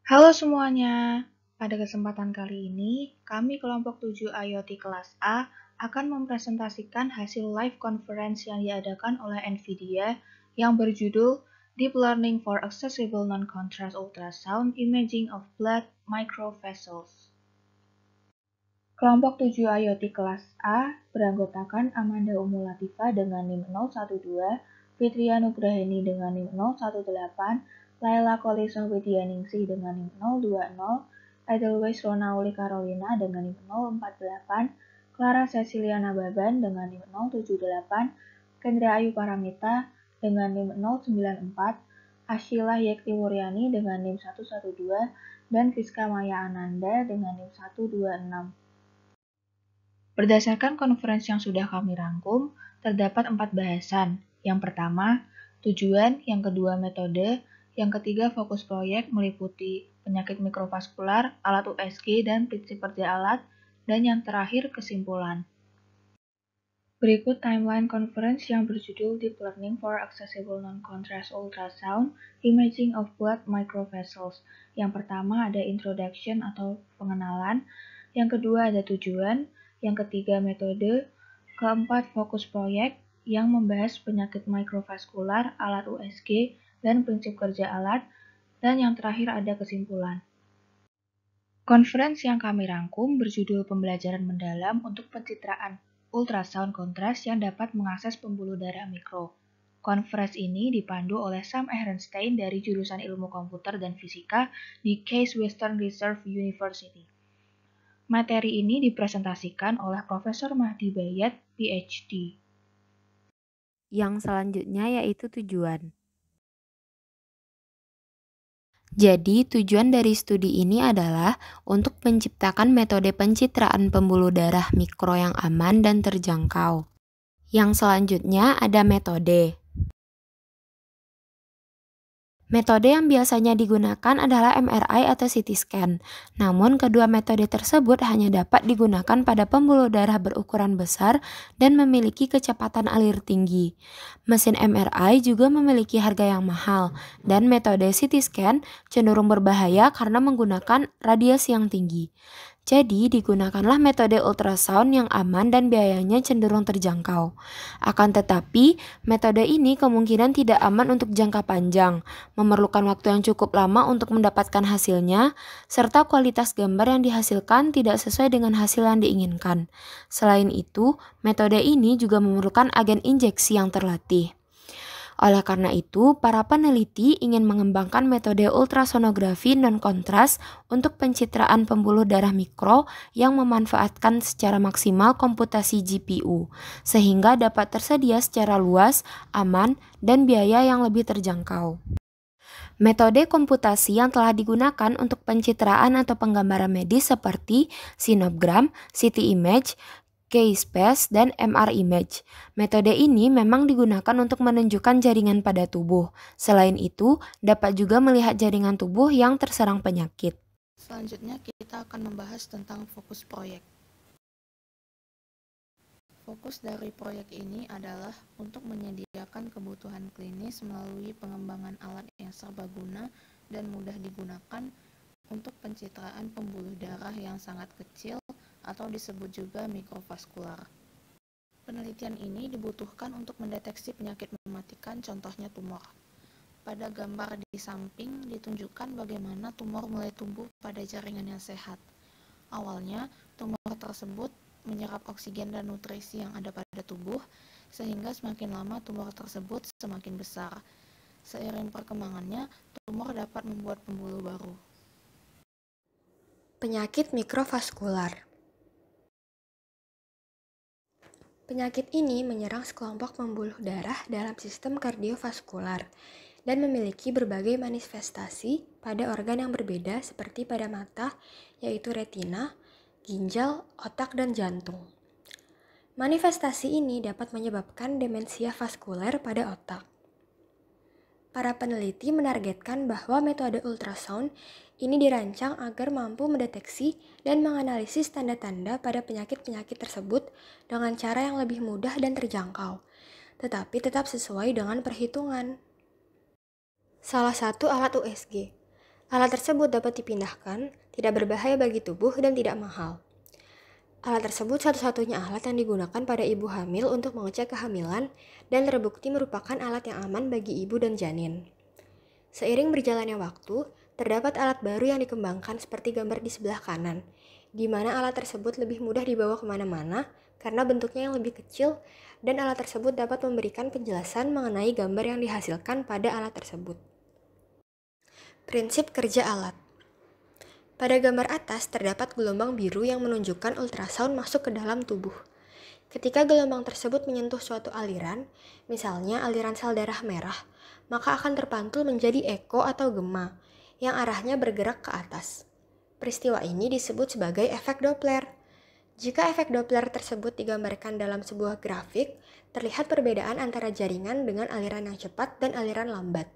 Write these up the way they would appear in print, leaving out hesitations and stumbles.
Halo semuanya, pada kesempatan kali ini, kami kelompok 7 IoT kelas A akan mempresentasikan hasil live conference yang diadakan oleh NVIDIA yang berjudul Deep Learning for Accessible Non-Contrast Ultrasound Imaging of Blood Microvessels. Kelompok 7 IoT kelas A beranggotakan Amanda Umulatifa dengan NIM 012, Fitria Nugraheni dengan NIM 018, Laila Kolisah Widyaningsih dengan NIM 020, Edelweiss Ronauli Carolina dengan NIM 048, Clara Cecilia Nababan dengan NIM 078, Kendra Ayu Paramita dengan NIM 094, Ashila Yekti Wuryani dengan NIM 112, dan Fiska Maya Ananda dengan NIM 126. Berdasarkan konferensi yang sudah kami rangkum, terdapat 4 bahasan. Yang pertama, tujuan, yang kedua metode, yang ketiga fokus proyek meliputi penyakit mikrovaskular, alat USG, dan prinsip kerja alat, dan yang terakhir kesimpulan. Berikut timeline conference yang berjudul Deep Learning for Accessible Non-Contrast Ultrasound Imaging of Blood Microvessels. Yang pertama ada introduction atau pengenalan, yang kedua ada tujuan, yang ketiga metode, keempat fokus proyek yang membahas penyakit mikrovaskular, alat USG, dan prinsip kerja alat, dan yang terakhir ada kesimpulan. Conference yang kami rangkum berjudul Pembelajaran Mendalam untuk Pencitraan Ultrasound Kontras yang dapat mengakses pembuluh darah mikro. Conference ini dipandu oleh Sam Ehrenstein dari jurusan Ilmu Komputer dan Fisika di Case Western Reserve University. Materi ini dipresentasikan oleh Profesor Mahdi Bayat, PhD. Yang selanjutnya yaitu tujuan. Jadi, tujuan dari studi ini adalah untuk menciptakan metode pencitraan pembuluh darah mikro yang aman dan terjangkau. Yang selanjutnya ada metode. Metode yang biasanya digunakan adalah MRI atau CT scan. Namun, kedua metode tersebut hanya dapat digunakan pada pembuluh darah berukuran besar dan memiliki kecepatan alir tinggi. Mesin MRI juga memiliki harga yang mahal, dan metode CT scan cenderung berbahaya karena menggunakan radiasi yang tinggi. Jadi, digunakanlah metode ultrasound yang aman dan biayanya cenderung terjangkau. Akan tetapi, metode ini kemungkinan tidak aman untuk jangka panjang, memerlukan waktu yang cukup lama untuk mendapatkan hasilnya, serta kualitas gambar yang dihasilkan tidak sesuai dengan hasil yang diinginkan. Selain itu, metode ini juga memerlukan agen injeksi yang terlatih. Oleh karena itu, para peneliti ingin mengembangkan metode ultrasonografi non-kontras untuk pencitraan pembuluh darah mikro yang memanfaatkan secara maksimal komputasi GPU, sehingga dapat tersedia secara luas, aman, dan biaya yang lebih terjangkau. Metode komputasi yang telah digunakan untuk pencitraan atau penggambaran medis seperti sinogram, CT image, K-space, dan MR image. Metode ini memang digunakan untuk menunjukkan jaringan pada tubuh. Selain itu, dapat juga melihat jaringan tubuh yang terserang penyakit. Selanjutnya kita akan membahas tentang fokus proyek. Fokus dari proyek ini adalah untuk menyediakan kebutuhan klinis melalui pengembangan alat yang serbaguna dan mudah digunakan untuk pencitraan pembuluh darah yang sangat kecil atau disebut juga mikrovaskular. Penelitian ini dibutuhkan untuk mendeteksi penyakit mematikan, contohnya tumor. Pada gambar di samping ditunjukkan bagaimana tumor mulai tumbuh pada jaringan yang sehat. Awalnya, tumor tersebut menyerap oksigen dan nutrisi yang ada pada tubuh, sehingga semakin lama tumor tersebut semakin besar. Seiring perkembangannya, tumor dapat membuat pembuluh baru. Penyakit mikrovaskular. Penyakit ini menyerang sekelompok pembuluh darah dalam sistem kardiovaskular dan memiliki berbagai manifestasi pada organ yang berbeda seperti pada mata, yaitu retina, ginjal, otak, dan jantung. Manifestasi ini dapat menyebabkan demensia vaskuler pada otak. Para peneliti menargetkan bahwa metode ultrasound ini dirancang agar mampu mendeteksi dan menganalisis tanda-tanda pada penyakit-penyakit tersebut dengan cara yang lebih mudah dan terjangkau, tetapi tetap sesuai dengan perhitungan. Salah satu alat USG. Alat tersebut dapat dipindahkan, tidak berbahaya bagi tubuh, dan tidak mahal. Alat tersebut satu-satunya alat yang digunakan pada ibu hamil untuk mengecek kehamilan dan terbukti merupakan alat yang aman bagi ibu dan janin. Seiring berjalannya waktu, terdapat alat baru yang dikembangkan seperti gambar di sebelah kanan, di mana alat tersebut lebih mudah dibawa kemana-mana karena bentuknya yang lebih kecil dan alat tersebut dapat memberikan penjelasan mengenai gambar yang dihasilkan pada alat tersebut. Prinsip kerja alat. Pada gambar atas terdapat gelombang biru yang menunjukkan ultrasound masuk ke dalam tubuh. Ketika gelombang tersebut menyentuh suatu aliran, misalnya aliran sel darah merah, maka akan terpantul menjadi eko atau gema, yang arahnya bergerak ke atas. Peristiwa ini disebut sebagai efek Doppler. Jika efek Doppler tersebut digambarkan dalam sebuah grafik, terlihat perbedaan antara jaringan dengan aliran yang cepat dan aliran lambat.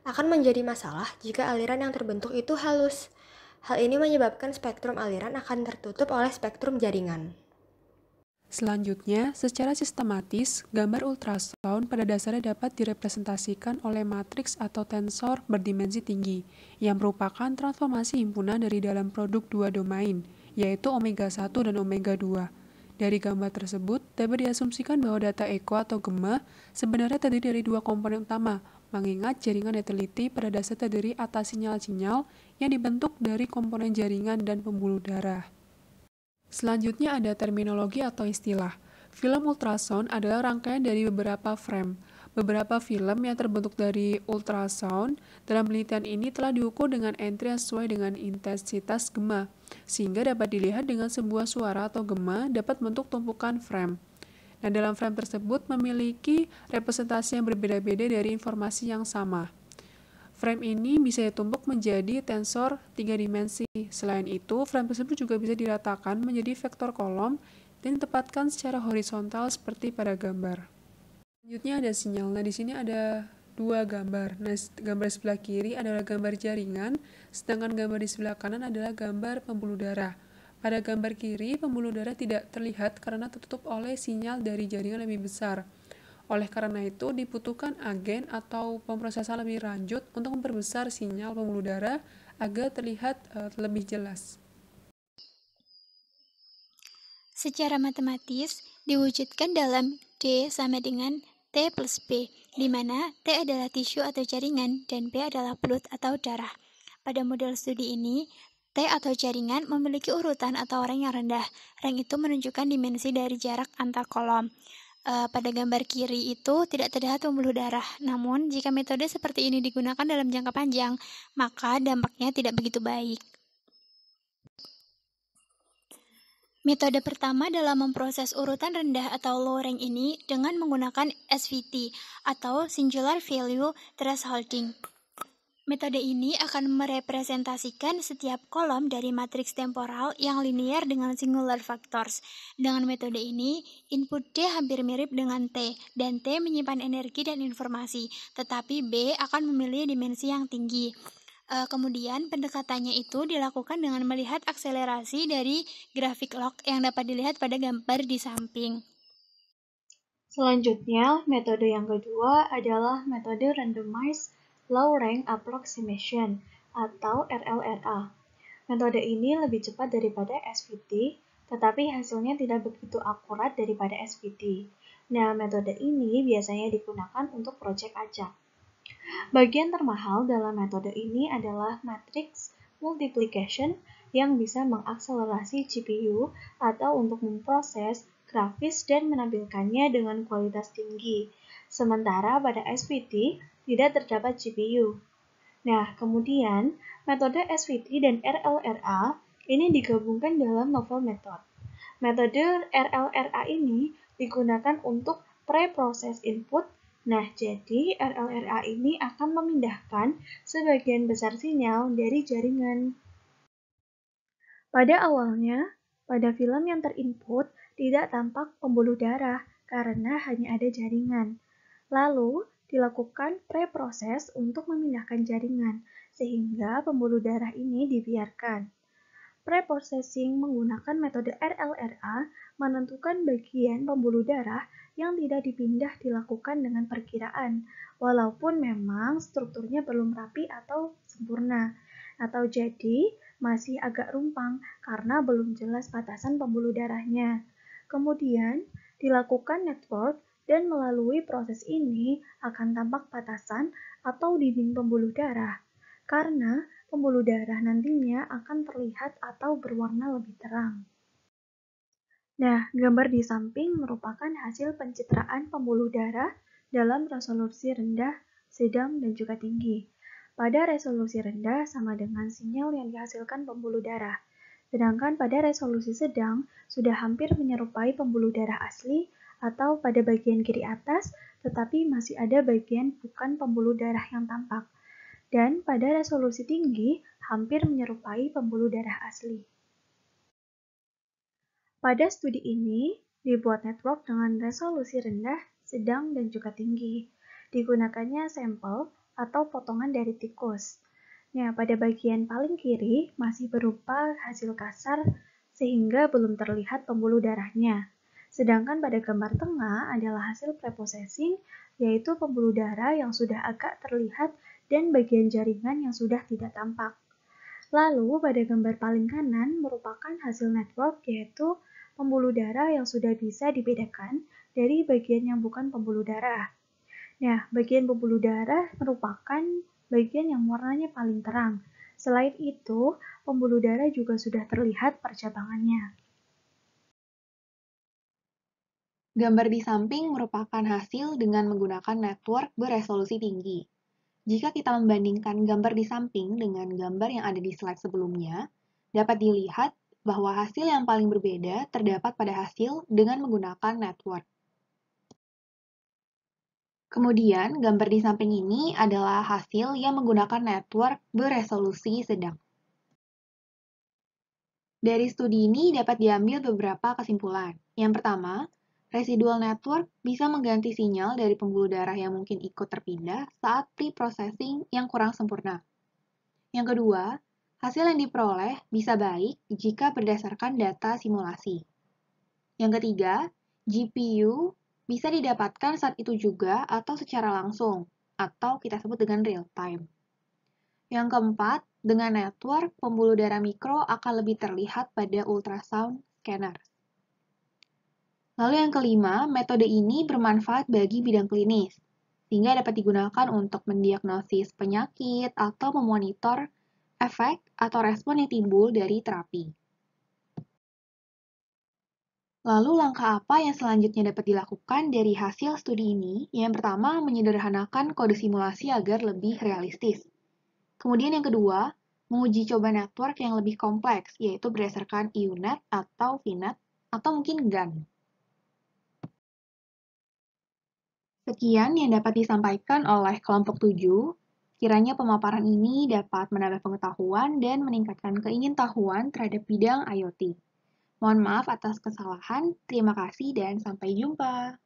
Akan menjadi masalah jika aliran yang terbentuk itu halus. Hal ini menyebabkan spektrum aliran akan tertutup oleh spektrum jaringan. Selanjutnya, secara sistematis, gambar ultrasound pada dasarnya dapat direpresentasikan oleh matriks atau tensor berdimensi tinggi, yang merupakan transformasi himpunan dari dalam produk dua domain, yaitu omega 1 dan omega 2. Dari gambar tersebut, dapat diasumsikan bahwa data eko atau gema sebenarnya terdiri dari dua komponen utama, mengingat jaringan yang teliti pada dasarnya terdiri atas sinyal-sinyal yang dibentuk dari komponen jaringan dan pembuluh darah. Selanjutnya ada terminologi atau istilah. Film ultrasound adalah rangkaian dari beberapa frame. Beberapa film yang terbentuk dari ultrasound dalam penelitian ini telah diukur dengan entry yang sesuai dengan intensitas gema, sehingga dapat dilihat dengan sebuah suara atau gema dapat membentuk tumpukan frame. Nah, dalam frame tersebut memiliki representasi yang berbeda-beda dari informasi yang sama. Frame ini bisa ditumpuk menjadi tensor 3 dimensi. Selain itu, frame tersebut juga bisa diratakan menjadi vektor kolom dan ditempatkan secara horizontal seperti pada gambar. Selanjutnya ada sinyal. Nah, di sini ada dua gambar. Nah, gambar sebelah kiri adalah gambar jaringan, sedangkan gambar di sebelah kanan adalah gambar pembuluh darah. Pada gambar kiri, pembuluh darah tidak terlihat karena tertutup oleh sinyal dari jaringan lebih besar. Oleh karena itu, dibutuhkan agen atau pemrosesan lebih lanjut untuk memperbesar sinyal pembuluh darah agar terlihat lebih jelas. Secara matematis, diwujudkan dalam D sama dengan T plus B, di mana T adalah tisu atau jaringan dan B adalah fluid atau darah. Pada model studi ini, T atau jaringan memiliki urutan atau rank yang rendah. Rank itu menunjukkan dimensi dari jarak antar kolom. Pada gambar kiri itu tidak terlihat pembuluh darah. Namun, jika metode seperti ini digunakan dalam jangka panjang, maka dampaknya tidak begitu baik. Metode pertama dalam memproses urutan rendah atau low rank ini dengan menggunakan SVT atau Singular Value Thresholding. Metode ini akan merepresentasikan setiap kolom dari matriks temporal yang linear dengan singular factors. Dengan metode ini, input D hampir mirip dengan T, dan T menyimpan energi dan informasi, tetapi B akan memilih dimensi yang tinggi. Kemudian, pendekatannya itu dilakukan dengan melihat akselerasi dari grafik log yang dapat dilihat pada gambar di samping. Selanjutnya, metode yang kedua adalah metode Randomized Low Rank Approximation atau RLRA. Metode ini lebih cepat daripada SVT, tetapi hasilnya tidak begitu akurat daripada SVT. Nah, metode ini biasanya digunakan untuk proyek acak. Bagian termahal dalam metode ini adalah matrix multiplication yang bisa mengakselerasi GPU atau untuk memproses grafis dan menampilkannya dengan kualitas tinggi. Sementara pada SVT tidak terdapat GPU. Nah, kemudian metode SVT dan RLRA ini digabungkan dalam novel method. Metode RLRA ini digunakan untuk pre-process input. Nah, jadi RLRA ini akan memindahkan sebagian besar sinyal dari jaringan. Pada awalnya, pada film yang terinput tidak tampak pembuluh darah karena hanya ada jaringan. Lalu, dilakukan pre-proses untuk memindahkan jaringan, sehingga pembuluh darah ini dibiarkan. Pre-processing menggunakan metode RLRA menentukan bagian pembuluh darah yang tidak dipindah dilakukan dengan perkiraan, walaupun memang strukturnya belum rapi atau sempurna. atau jadi masih agak rumpang karena belum jelas batasan pembuluh darahnya. Kemudian, dilakukan network dan melalui proses ini akan tampak batasan atau dinding pembuluh darah, karena pembuluh darah nantinya akan terlihat atau berwarna lebih terang. Nah, gambar di samping merupakan hasil pencitraan pembuluh darah dalam resolusi rendah, sedang, dan juga tinggi. Pada resolusi rendah sama dengan sinyal yang dihasilkan pembuluh darah, sedangkan pada resolusi sedang sudah hampir menyerupai pembuluh darah asli atau pada bagian kiri atas, tetapi masih ada bagian bukan pembuluh darah yang tampak. Dan pada resolusi tinggi hampir menyerupai pembuluh darah asli. Pada studi ini, dibuat network dengan resolusi rendah, sedang, dan juga tinggi. Digunakannya sampel atau potongan dari tikus. Nah, pada bagian paling kiri masih berupa hasil kasar sehingga belum terlihat pembuluh darahnya. Sedangkan pada gambar tengah adalah hasil preprocessing, yaitu pembuluh darah yang sudah agak terlihat dan bagian jaringan yang sudah tidak tampak. Lalu pada gambar paling kanan merupakan hasil network, yaitu pembuluh darah yang sudah bisa dibedakan dari bagian yang bukan pembuluh darah. Nah, bagian pembuluh darah merupakan bagian yang warnanya paling terang. Selain itu, pembuluh darah juga sudah terlihat percabangannya. Gambar di samping merupakan hasil dengan menggunakan network beresolusi tinggi. Jika kita membandingkan gambar di samping dengan gambar yang ada di slide sebelumnya, dapat dilihat bahwa hasil yang paling berbeda terdapat pada hasil dengan menggunakan network. Kemudian, gambar di samping ini adalah hasil yang menggunakan network beresolusi sedang. Dari studi ini dapat diambil beberapa kesimpulan. Yang pertama, residual network bisa mengganti sinyal dari pembuluh darah yang mungkin ikut terpindah saat pre-processing yang kurang sempurna. Yang kedua, hasil yang diperoleh bisa baik jika berdasarkan data simulasi. Yang ketiga, GPU bisa didapatkan saat itu juga atau secara langsung, atau kita sebut dengan real time. Yang keempat, dengan network, pembuluh darah mikro akan lebih terlihat pada ultrasound scanner. Lalu yang kelima, metode ini bermanfaat bagi bidang klinis, sehingga dapat digunakan untuk mendiagnosis penyakit atau memonitor efek atau respon yang timbul dari terapi. Lalu langkah apa yang selanjutnya dapat dilakukan dari hasil studi ini? Yang pertama, menyederhanakan kode simulasi agar lebih realistis. Kemudian yang kedua, menguji coba network yang lebih kompleks, yaitu berdasarkan EUNet atau VNet, atau mungkin GAN. Sekian yang dapat disampaikan oleh kelompok 7. Kiranya pemaparan ini dapat menambah pengetahuan dan meningkatkan keingintahuan terhadap bidang IoT. Mohon maaf atas kesalahan, terima kasih dan sampai jumpa.